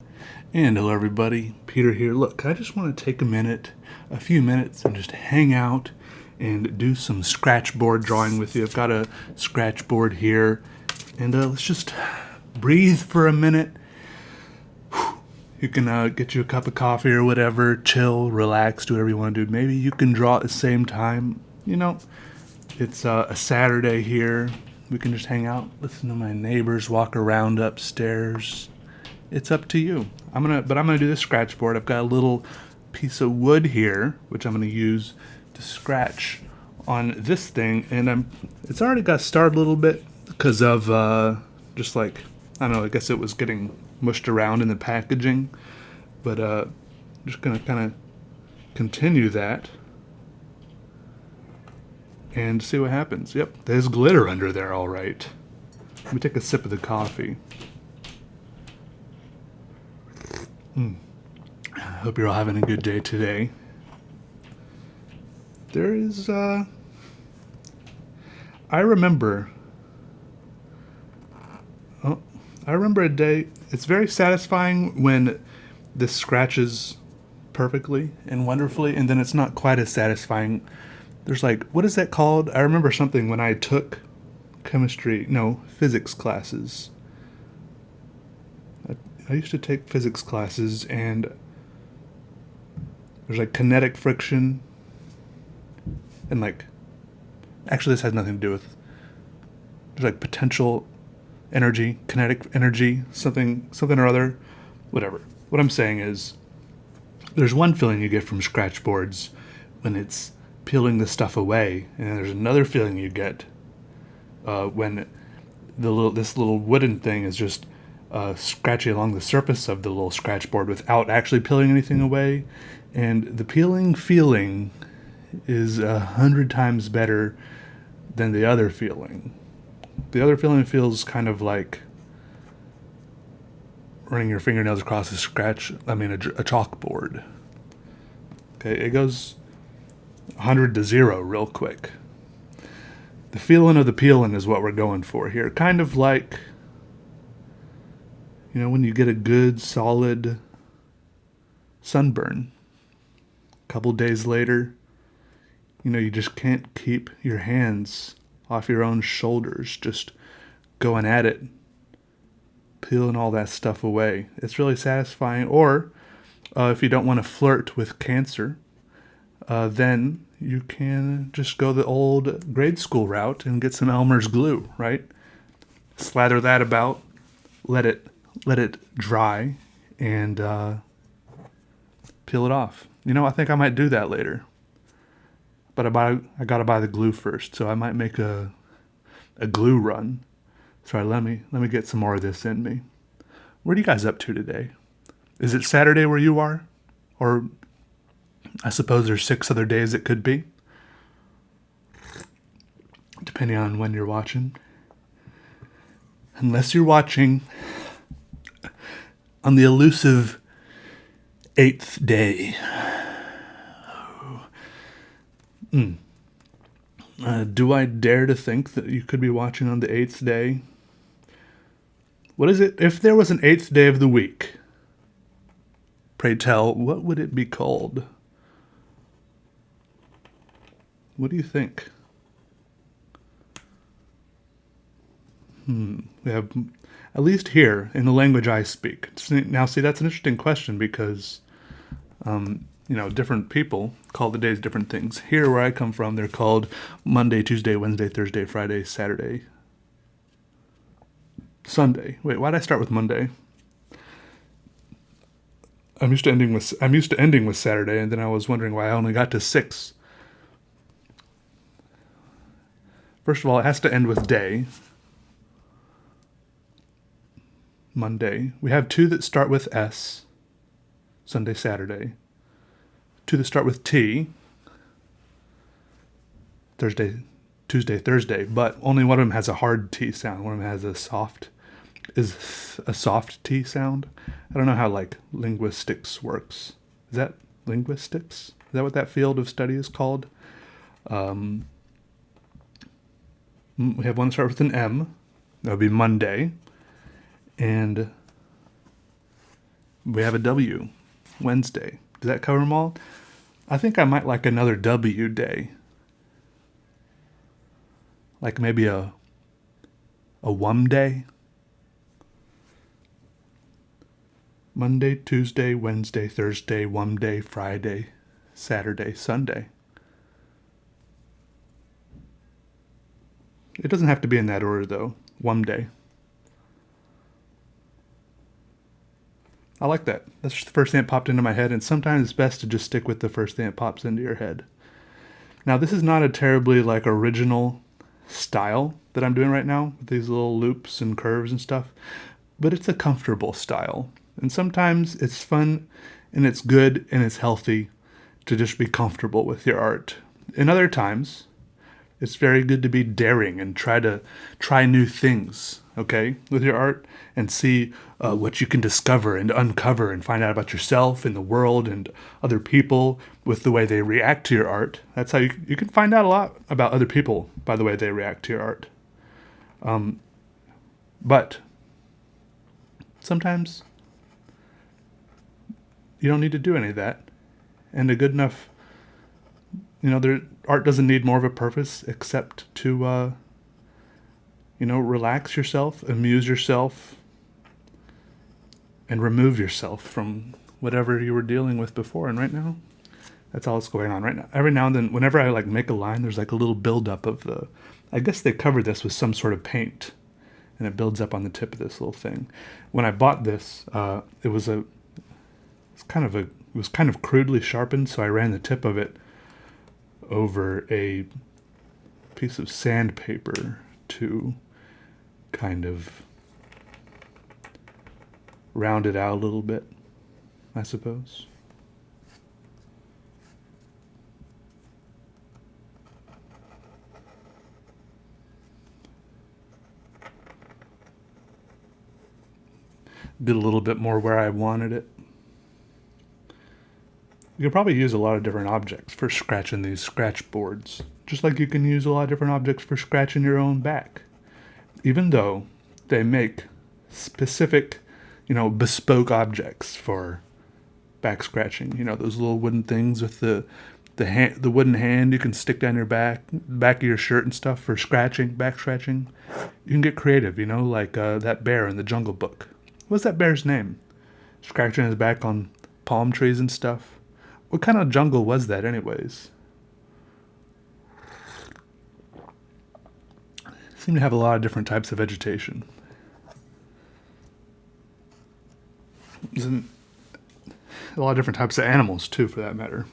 And hello, everybody. Peter here. Look, I just want to take a few minutes, and just hang out and do some Scratchboard drawing with you. I've got a Scratchboard here, and let's just breathe for a minute. You can get you a cup of coffee or whatever, chill, relax, do whatever you want to do. Maybe you can draw at the same time. It's a Saturday here. We can just hang out, listen to my neighbors walk around upstairs. It's up to you. I'm gonna do this Scratchboard. I've got a little piece of wood here, which I'm gonna use to scratch on this thing, and it's already got started a little bit because of just like, I don't know. I guess it was getting mushed around in the packaging, but just gonna kind of continue that and see what happens. Yep, there's glitter under there, all right. Let me take a sip of the coffee. I hope you're all having a good day today. There is, I remember, I remember a day. It's very satisfying when this scratches perfectly and wonderfully, and then it's not quite as satisfying. There's like, what is that called? I remember something when I took physics classes. I used to take physics classes, and there's like kinetic friction, and like, actually this has nothing to do with, there's like potential energy, kinetic energy, something or other, whatever. What I'm saying is, there's one feeling you get from Scratchboards when it's peeling the stuff away, and then there's another feeling you get when this little wooden thing is just scratching along the surface of the little Scratchboard without actually peeling anything away. And the peeling feeling is 100 times better than the other feeling. The other feeling feels kind of like running your fingernails across a chalkboard. Okay, it goes 100 to 0 real quick. The feeling of the peeling is what we're going for here. Kind of like, when you get a good solid sunburn. A couple days later, you just can't keep your hands off your own shoulders, just going at it, peeling all that stuff away. It's really satisfying. Or if you don't want to flirt with cancer, then you can just go the old grade school route and get some Elmer's glue, right? Slather that about, let it dry, and peel it off. I think I might do that later. But I gotta buy the glue first, so I might make a glue run. Sorry, let me get some more of this in me. What are you guys up to today? Is it Saturday where you are? Or I suppose there's 6 other days it could be, depending on when you're watching. Unless you're watching on the elusive 8th day. Do I dare to think that you could be watching on the 8th day? What is it? If there was an 8th day of the week, pray tell, what would it be called? What do you think? We have, at least here, in the language I speak. Now, see, that's an interesting question because, different people call the days different things. Here, where I come from, they're called Monday, Tuesday, Wednesday, Thursday, Friday, Saturday, Sunday. Wait, why did I start with Monday? I'm used to ending with Saturday, and then I was wondering why I only got to 6. First of all, it has to end with day. Monday. We have 2 that start with S. Sunday, Saturday. 2 that start with T. Thursday, Tuesday, Thursday. But only one of them has a hard T sound. One of them has a soft T sound. I don't know how linguistics works. Is that linguistics? Is that what that field of study is called? We have one that starts with an M. That would be Monday. And We have a W, Wednesday. Does that cover them all? I think I might like another W day. Like maybe a WUM day. Monday, Tuesday, Wednesday, Thursday, WUM day, Friday, Saturday, Sunday. It doesn't have to be in that order though. WUM day. I like that. That's just the first thing that popped into my head, and sometimes it's best to just stick with the first thing that pops into your head. Now, this is not a terribly original style that I'm doing right now with these little loops and curves and stuff, but it's a comfortable style. And sometimes it's fun and it's good and it's healthy to just be comfortable with your art. And other times, it's very good to be daring and try new things, okay, with your art and see what you can discover and uncover and find out about yourself and the world and other people with the way they react to your art. That's how you can find out a lot about other people by the way they react to your art. But sometimes you don't need to do any of that. And a good enough, their art doesn't need more of a purpose except to, relax yourself, amuse yourself, and remove yourself from whatever you were dealing with before. And right now, that's all that's going on right now. Every now and then, whenever I make a line, there's a little buildup of I guess they covered this with some sort of paint, and it builds up on the tip of this little thing. When I bought this, it was kind of crudely sharpened, so I ran the tip of it over a piece of sandpaper to kind of round it out a little bit, I suppose. Did a little bit more where I wanted it. You could probably use a lot of different objects for scratching these scratch boards, just like you can use a lot of different objects for scratching your own back. Even though they make specific, bespoke objects for back scratching. Those little wooden things with the wooden hand you can stick down your back of your shirt and stuff for scratching, back scratching. You can get creative, like that bear in the Jungle Book. What's that bear's name? Scratching his back on palm trees and stuff. What kind of jungle was that anyways? Seem to have a lot of different types of vegetation. And a lot of different types of animals too, for that matter.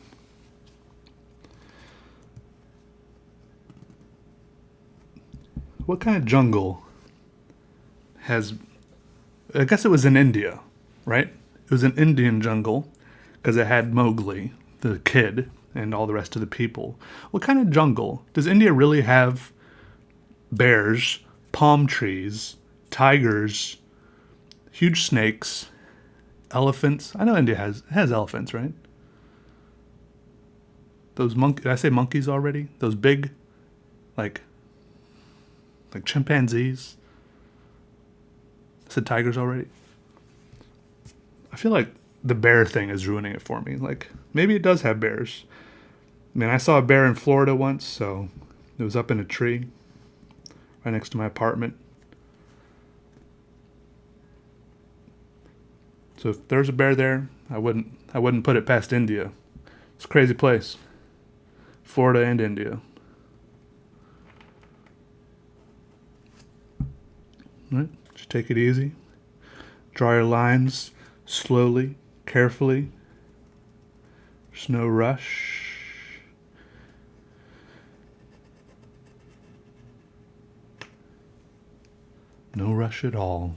What kind of jungle has... I guess it was in India, right? It was an Indian jungle because it had Mowgli, the kid, and all the rest of the people. What kind of jungle? Does India really have bears, palm trees, tigers, huge snakes, elephants? I know India has elephants, right? Those did I say monkeys already? Those big, like chimpanzees. I said tigers already. I feel like the bear thing is ruining it for me. Maybe it does have bears. I mean, I saw a bear in Florida once, so it was up in a tree right next to my apartment. So if there's a bear there, I wouldn't put it past India. It's a crazy place. Florida and India. All right, just take it easy. Draw your lines slowly, carefully. There's no rush. No rush at all.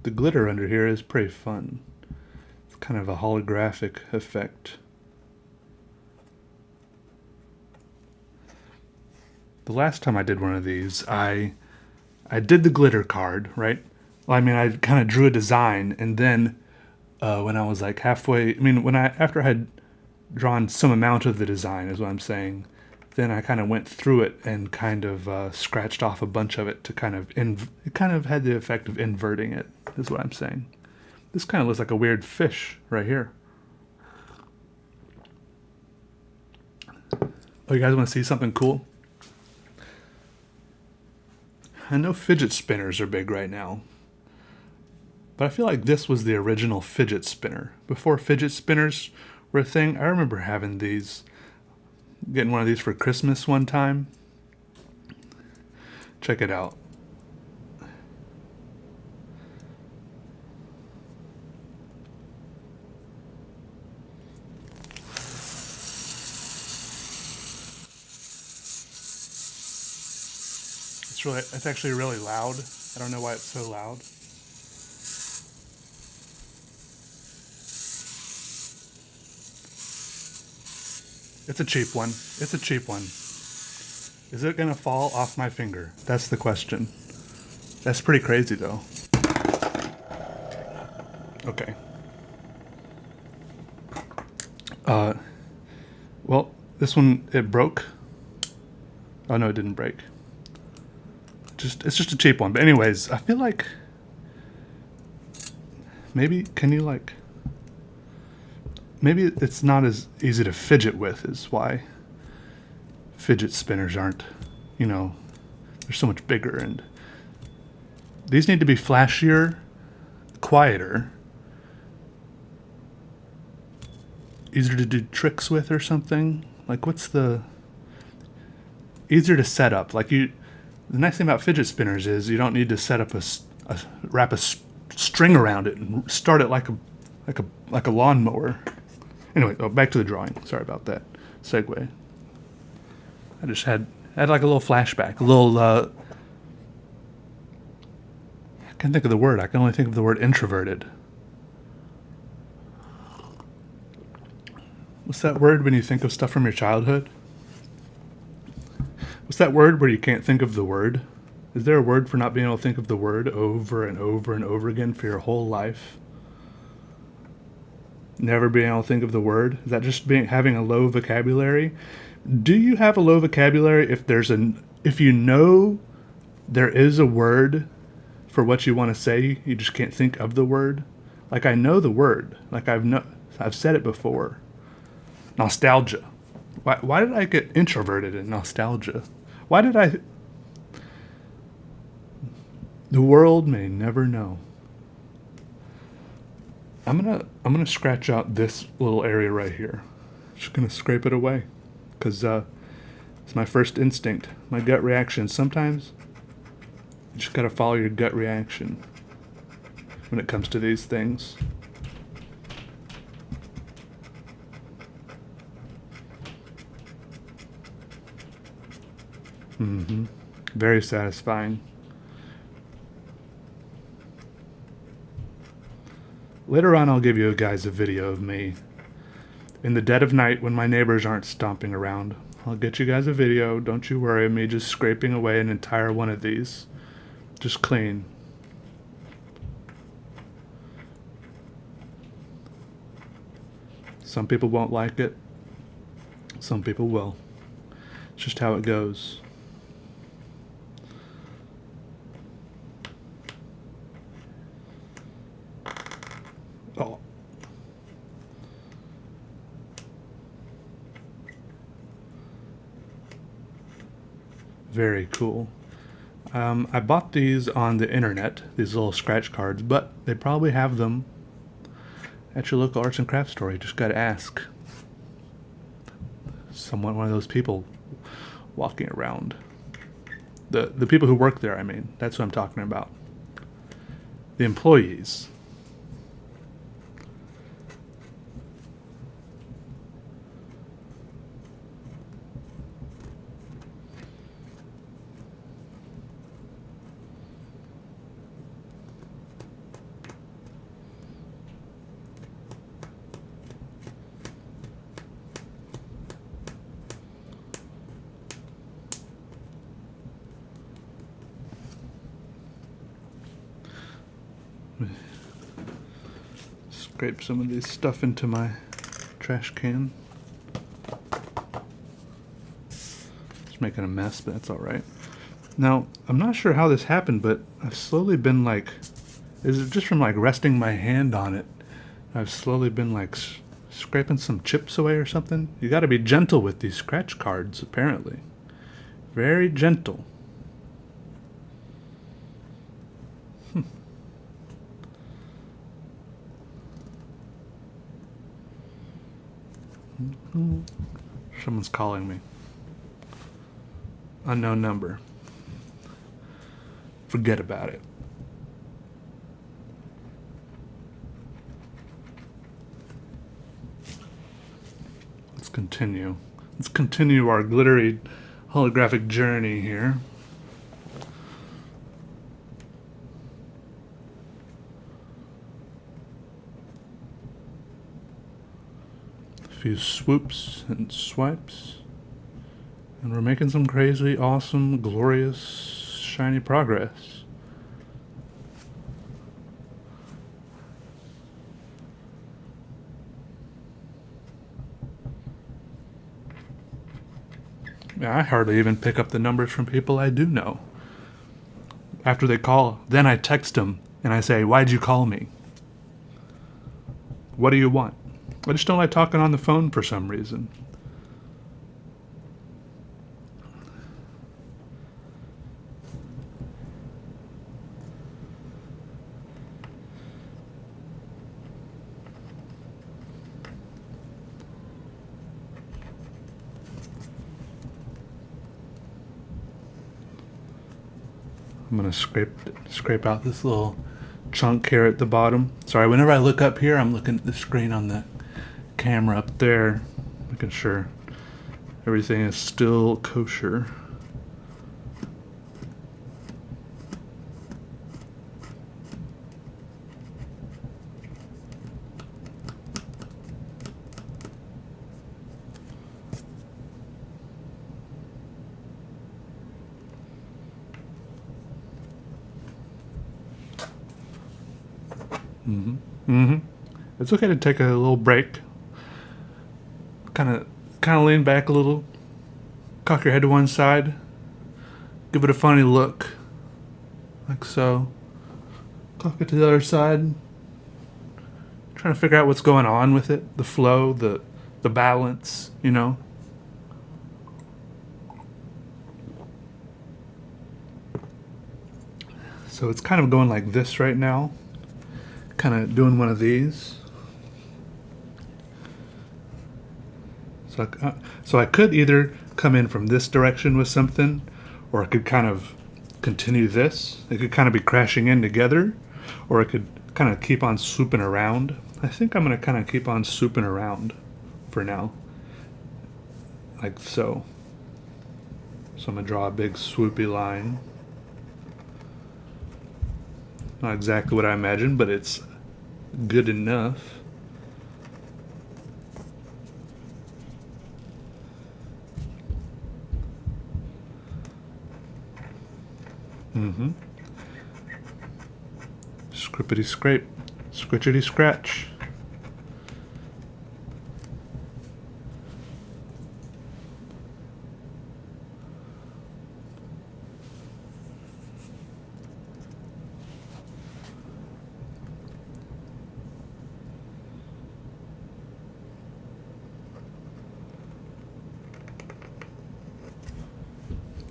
The glitter under here is pretty fun. It's kind of a holographic effect. The last time I did one of these, I did the glitter card, right? Well, I mean, I kind of drew a design, and then when I was halfway, after I had drawn some amount of the design, is what I'm saying, then I kind of went through it and kind of scratched off a bunch of it to kind of it kind of had the effect of inverting it, is what I'm saying. This kind of looks like a weird fish right here. Oh, you guys want to see something cool? I know fidget spinners are big right now, but I feel like this was the original fidget spinner. Before fidget spinners were a thing, I remember having these, getting one of these for Christmas one time. Check it out. It's actually really loud. I don't know why it's so loud. It's a cheap one. It's a cheap one. Is it gonna fall off my finger? That's the question. That's pretty crazy though. Okay. Well, this one, it broke. Oh no, it didn't break. It's just a cheap one. But anyways, I feel like maybe maybe it's not as easy to fidget with, is why fidget spinners aren't, they're so much bigger, and these need to be flashier, quieter, easier to do tricks with or something. Like, what's the easier to set up? Like, the nice thing about fidget spinners is you don't need to set up wrap a string around it and start it like a lawnmower. Anyway, back to the drawing. Sorry about that segue. I just had like a little flashback, a little. I can't think of the word. I can only think of the word introverted. What's that word when you think of stuff from your childhood? What's that word where you can't think of the word? Is there a word for not being able to think of the word over and over and over again for your whole life? Never being able to think of the word? Is that just having a low vocabulary? Do you have a low vocabulary if you know there is a word for what you want to say, you just can't think of the word? Like, I know the word. Like, I've said it before. Nostalgia. Why did I get introverted in nostalgia? Why did I... The world may never know. I'm gonna scratch out this little area right here. Just gonna scrape it away, because it's my first instinct, my gut reaction. Sometimes you just gotta follow your gut reaction when it comes to these things. Very satisfying. Later on, I'll give you guys a video of me in the dead of night when my neighbors aren't stomping around. I'll get you guys a video. Don't you worry, me just scraping away an entire one of these. Just clean. Some people won't like it. Some people will. It's just how it goes. Oh. Very cool. I bought these on the internet, these little scratch cards, but they probably have them at your local arts and crafts store. You just gotta ask. One of those people walking around. The people who work there, I mean. That's what I'm talking about. The employees. Scrape some of this stuff into my trash can. It's making a mess, but that's all right. Now, I'm not sure how this happened, but I've slowly been like, is it just from like resting my hand on it? I've slowly been like scraping some chips away or something. You got to be gentle with these scratch cards, apparently. Very gentle. Someone's calling me. Unknown number. Forget about it. Let's continue. Let's continue our glittery holographic journey here. A few swoops and swipes. And we're making some crazy, awesome, glorious, shiny progress. Yeah, I hardly even pick up the numbers from people I do know. After they call, then I text them and I say, "Why'd you call me? What do you want?" I just don't like talking on the phone for some reason. I'm gonna scrape out this little chunk here at the bottom. Sorry, whenever I look up here, I'm looking at the screen on the camera up there, making sure everything is still kosher. It's okay to take a little break. Kind of lean back a little, cock your head to one side, give it a funny look, like so. Cock it to the other side. Trying to figure out what's going on with it, the flow, the balance, you know. So it's kind of going like this right now. Kind of doing one of these. So I could either come in from this direction with something, or I could kind of continue this. It could kind of be crashing in together, or I could kind of keep on swooping around. I think I'm going to kind of keep on swooping around for now. Like so. So I'm going to draw a big swoopy line. Not exactly what I imagined, but it's good enough. Scrippity scrape, scritchity scratch.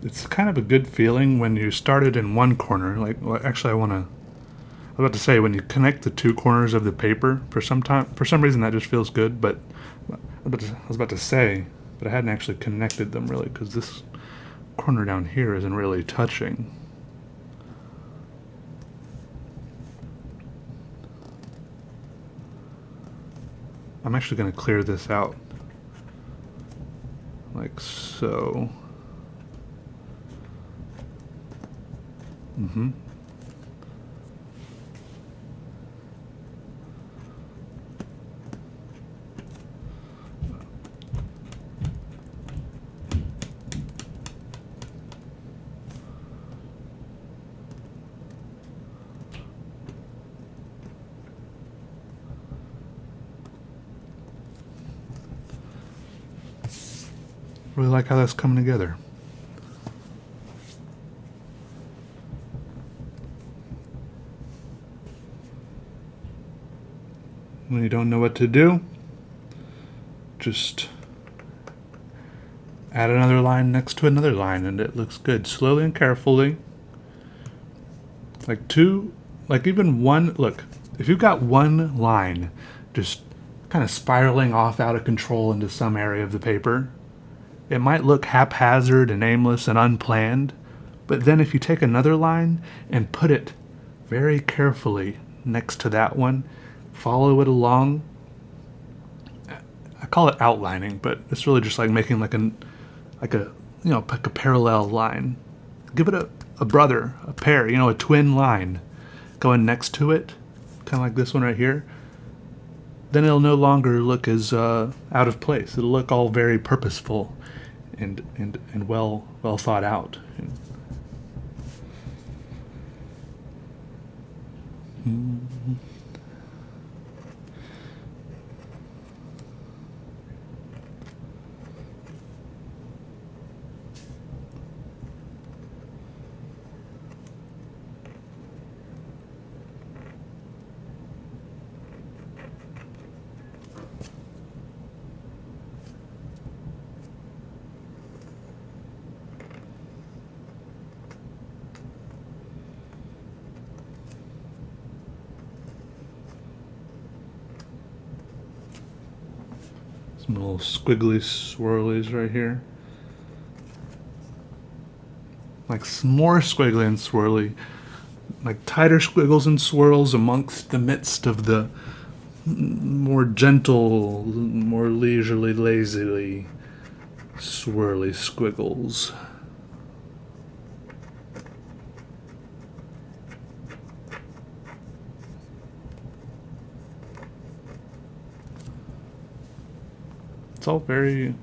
It's kind of a good feeling when you started in one corner. Like, well, actually, I was about to say, when you connect the two corners of the paper, for some reason that just feels good. But I was about to say, but I hadn't actually connected them really, because this corner down here isn't really touching. I'm actually going to clear this out, like so. Really like how that's coming together. When you don't know what to do, just add another line next to another line and it looks good. Slowly and carefully. Like even one, look, if you've got one line just kind of spiraling off out of control into some area of the paper, it might look haphazard and aimless and unplanned, but then if you take another line and put it very carefully next to that one, follow it along. I call it outlining, but it's really just like making like a parallel line. Give it a brother, a pair, a twin line going next to it, kind of like this one right here. Then it'll no longer look as out of place. It'll look all very purposeful and well thought out. Some little squiggly swirlies right here. Like some more squiggly and swirly. Like tighter squiggles and swirls amongst the midst of the more gentle, more leisurely, lazily swirly squiggles. It's all very...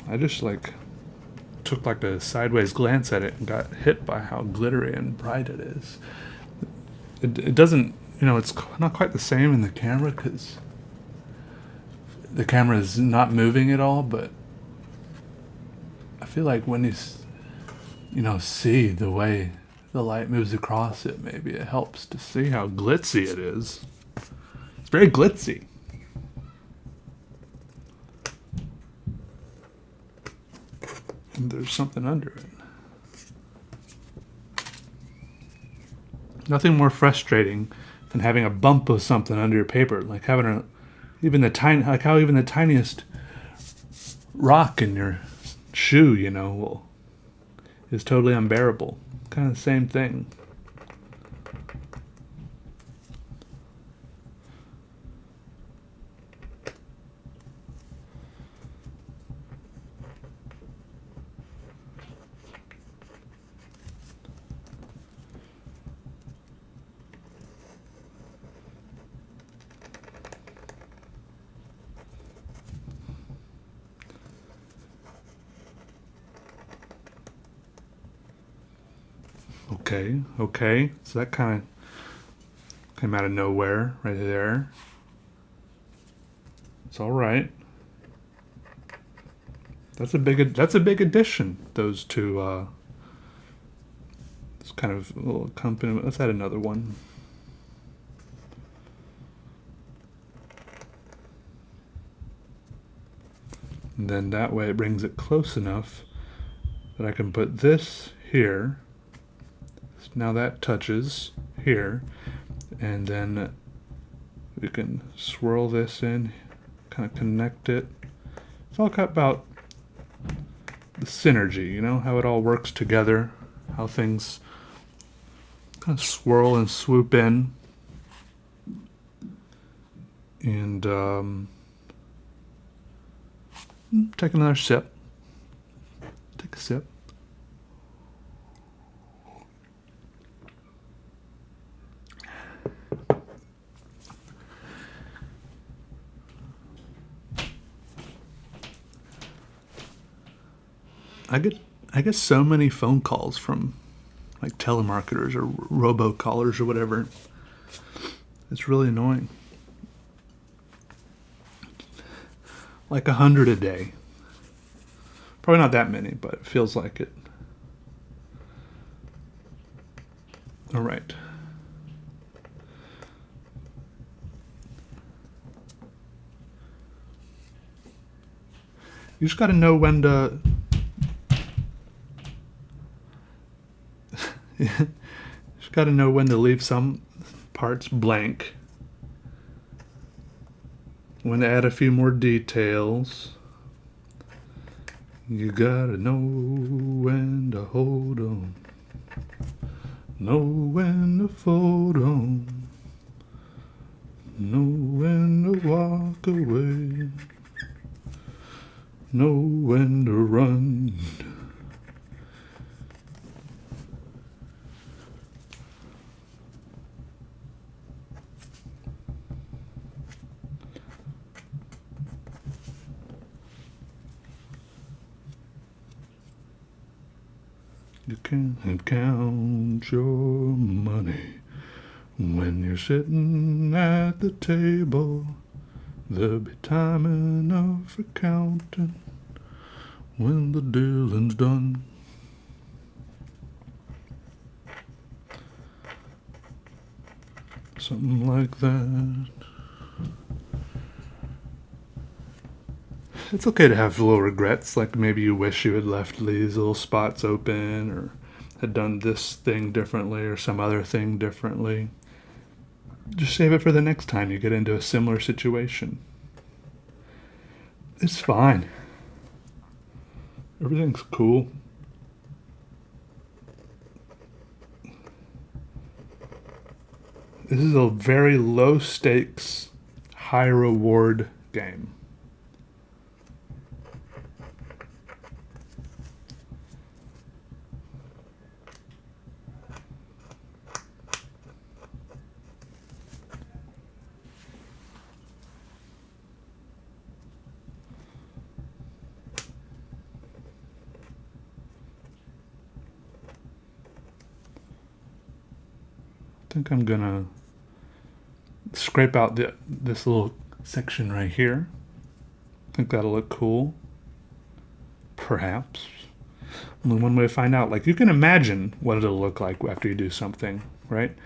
I just took a sideways glance at it and got hit by how glittery and bright it is. It doesn't, it's not quite the same in the camera because the camera is not moving at all, but I feel like when you see the way the light moves across it, maybe it helps to see how glitzy it is. It's very glitzy. And there's something under it. Nothing more frustrating than having a bump of something under your paper, like having how even the tiniest rock in your shoe, is totally unbearable. Kind of the same thing. Okay. So that kind of came out of nowhere right there. It's all right. That's a big addition. Those two. This kind of little accompaniment. Let's add another one. And then that way it brings it close enough that I can put this here. Now that touches here, and then we can swirl this in, kind of connect it. It's all about the synergy, how it all works together, how things kind of swirl and swoop in. And take another sip. Take a sip. I get so many phone calls from telemarketers or robocallers or whatever. It's really annoying. 100 a day. Probably not that many, but it feels like it. All right. You just got to know when to... just got to know when to leave some parts blank. When to add a few more details. You gotta know when to hold on. Know when to fold on. Know when to walk away. Know when to run. You can't count your money when you're sitting at the table. There'll be time enough for counting when the dealing's done. Something like that. It's okay to have little regrets, like maybe you wish you had left these little spots open or had done this thing differently or some other thing differently. Just save it for the next time you get into a similar situation. It's fine. Everything's cool. This is a very low stakes, high reward game. I think I'm gonna scrape out this little section right here. I think that'll look cool. Perhaps. Only one way to find out. Like, you can imagine what it'll look like after you do something, right?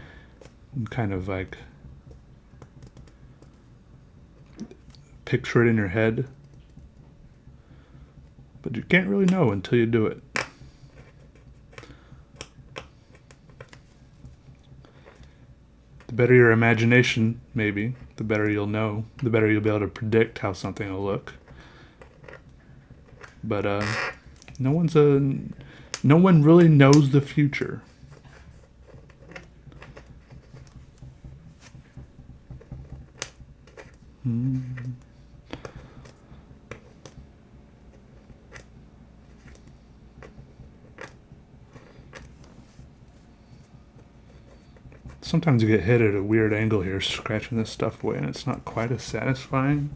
And kind of like picture it in your head. But you can't really know until you do it. The better your imagination, maybe, the better you'll know. The better you'll be able to predict how something will look. But no one really knows the future. Sometimes you get hit at a weird angle here, scratching this stuff away, and it's not quite as satisfying.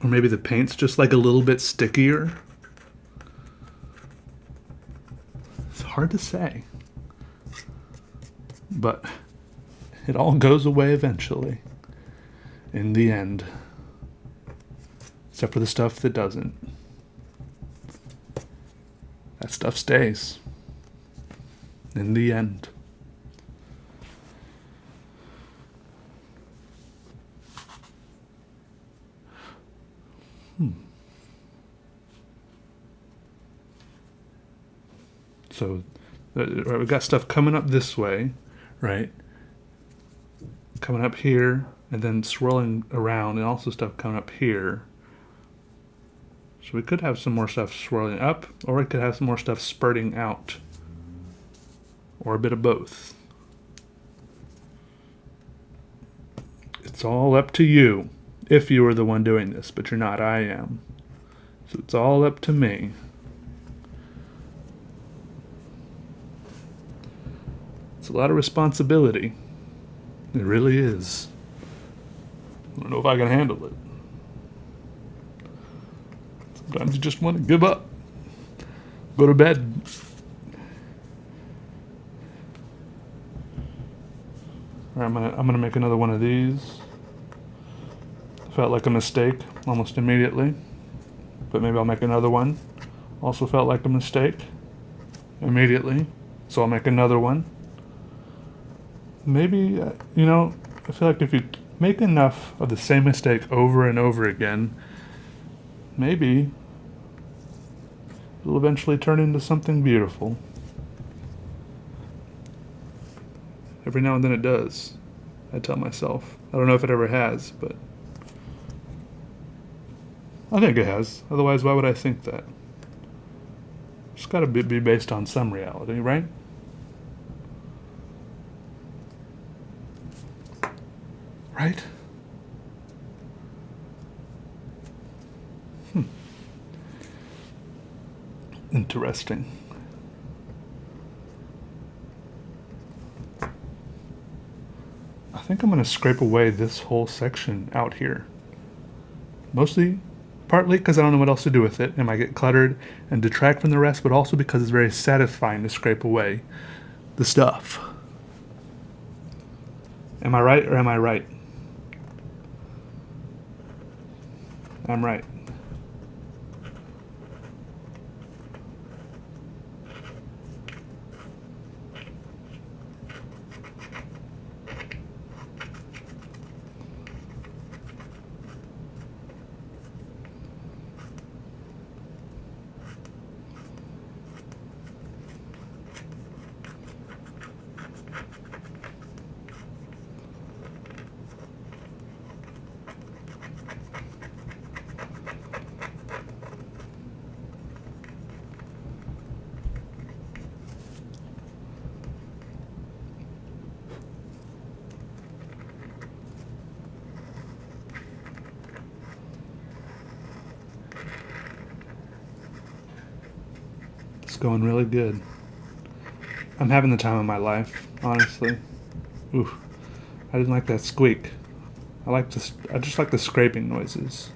Or maybe the paint's just like a little bit stickier. It's hard to say. But it all goes away eventually. In the end. Except for the stuff that doesn't. That stuff stays. In the end. So we've got stuff coming up this way, right? Coming up here, and then swirling around, and also stuff coming up here. So we could have some more stuff swirling up, or we could have some more stuff spurting out. Or a bit of both. It's all up to you, if you were the one doing this, but you're not, I am. So it's all up to me. It's a lot of responsibility. It really is. I don't know if I can handle it. Sometimes you just want to give up. Go to bed. All right, I'm gonna make another one of these. Felt like a mistake almost immediately, but maybe I'll make another one. Also felt like a mistake immediately, so I'll make another one. Maybe I feel like if you make enough of the same mistake over and over again, maybe it'll eventually turn into something beautiful. Every now and then it does, I tell myself. I don't know if it ever has, but I think it has. Otherwise, why would I think that? It's got to be based on some reality, right? Right? Interesting. I think I'm going to scrape away this whole section out here. Partly because I don't know what else to do with it and might get cluttered and detract from the rest, but also because it's very satisfying to scrape away the stuff. Am I right or am I right? I'm right. It's going really good. I'm having the time of my life, honestly. Ooh, I didn't like that squeak. I just like the scraping noises.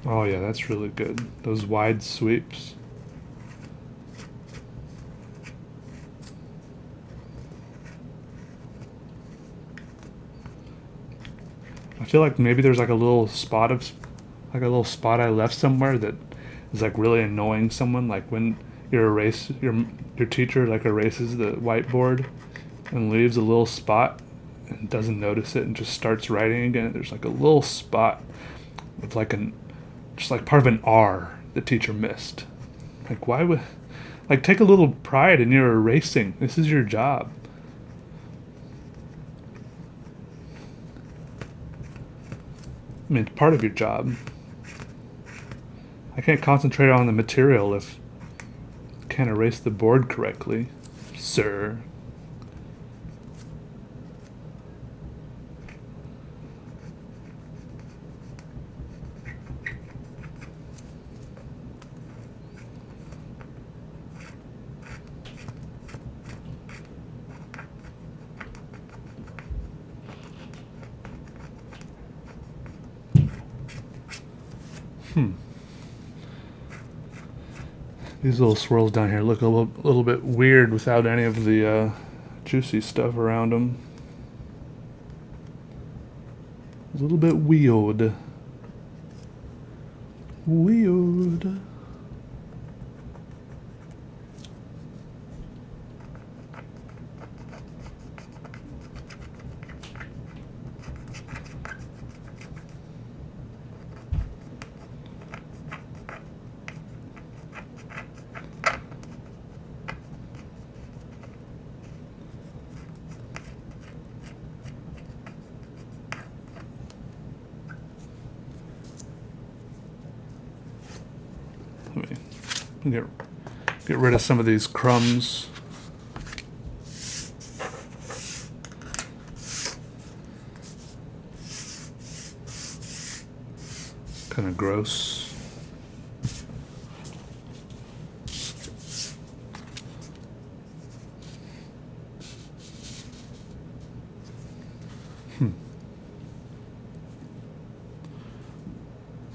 Oh yeah, that's really good. Those wide sweeps. I feel like maybe there's like a little spot I left somewhere that is like really annoying someone, like when your teacher like erases the whiteboard and leaves a little spot and doesn't notice it and just starts writing again. There's like a little spot with just like part of an R the teacher missed. Like why would take a little pride in your erasing. This is your job. I mean, it's part of your job. I can't concentrate on the material if I can't erase the board correctly, sir. These little swirls down here look a little bit weird without any of the juicy stuff around them. A little bit weird. Weird. Let me get rid of some of these crumbs. Kind of gross.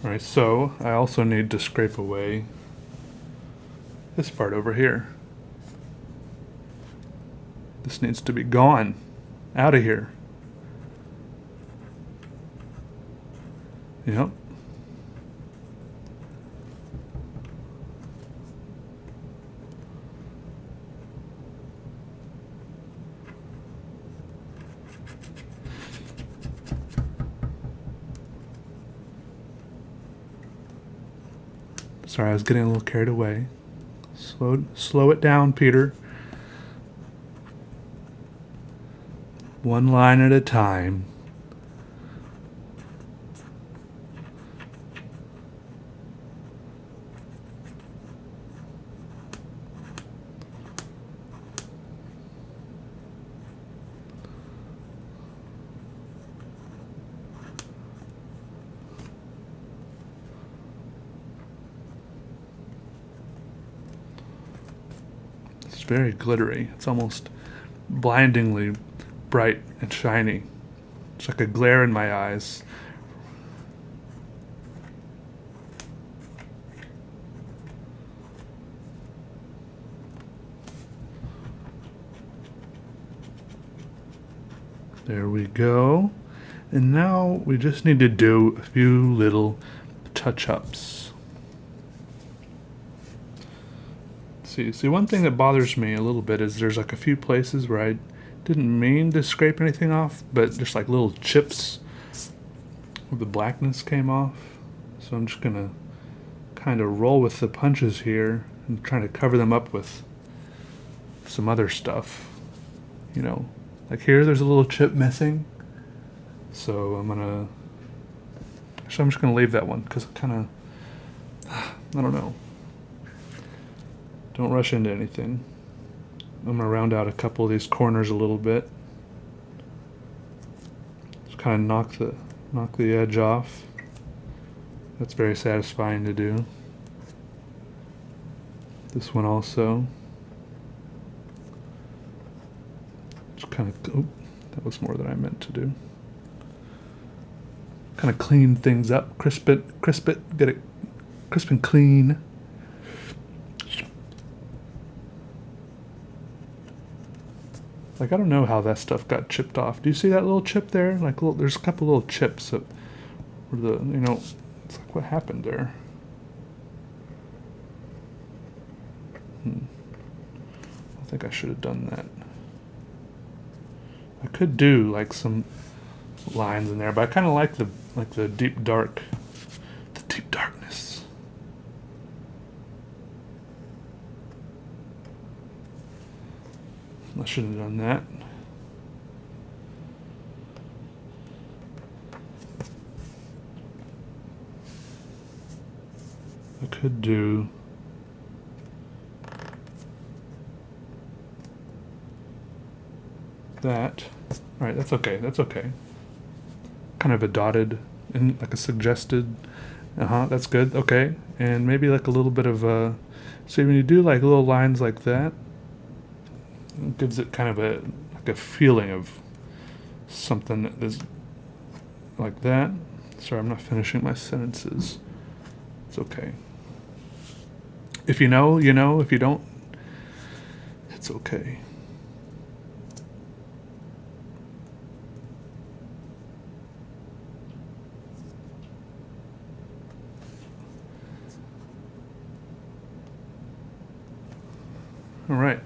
Alright, so I also need to scrape away this part over here. This needs to be gone. Out of here. Yep. Sorry, I was getting a little carried away. Slow it down, Peter. One line at a time. It's very glittery. It's almost blindingly bright and shiny. It's like a glare in my eyes. There we go. And now we just need to do a few little touch-ups. See, one thing that bothers me a little bit is there's like a few places where I didn't mean to scrape anything off, but just like little chips where the blackness came off. So I'm just gonna kind of roll with the punches here and trying to cover them up with some other stuff. You know, like here there's a little chip missing. So I'm just gonna leave that one because it kind of, I don't know. Don't rush into anything. I'm gonna round out a couple of these corners a little bit. Just kind of knock the edge off. That's very satisfying to do. This one also. Just kind of, oh, that was more than I meant to do. Kind of clean things up, crisp it, get it crisp and clean. Like, I don't know how that stuff got chipped off. Do you see that little chip there? Like, there's a couple little chips that were it's like, what happened there? I think I should have done that. I could do like some lines in there, but I kind of like the deep darkness. I should have done that. I could do that. All right, that's okay. That's okay. Kind of a dotted and like a suggested. That's good. Okay, and maybe like a little bit of see, when you do like little lines like that, it gives it kind of a feeling of something that is like that. Sorry, I'm not finishing my sentences. It's okay. If you know, you know. If you don't, it's okay. All right.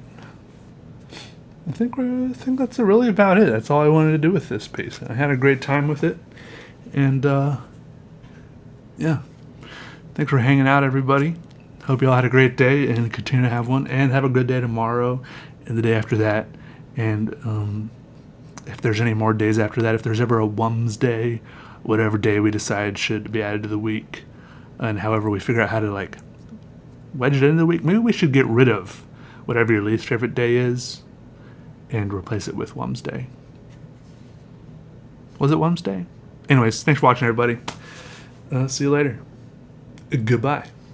I think that's really about it. That's all I wanted to do with this piece. I had a great time with it, and yeah. Thanks for hanging out, everybody. Hope you all had a great day and continue to have one, and have a good day tomorrow and the day after that. And if there's any more days after that, if there's ever a Wums Day, whatever day we decide should be added to the week, and however we figure out how to like wedge it into the week, maybe we should get rid of whatever your least favorite day is and replace it with Wums Day. Was it Wums Day? Anyways, thanks for watching, everybody. See you later. Goodbye.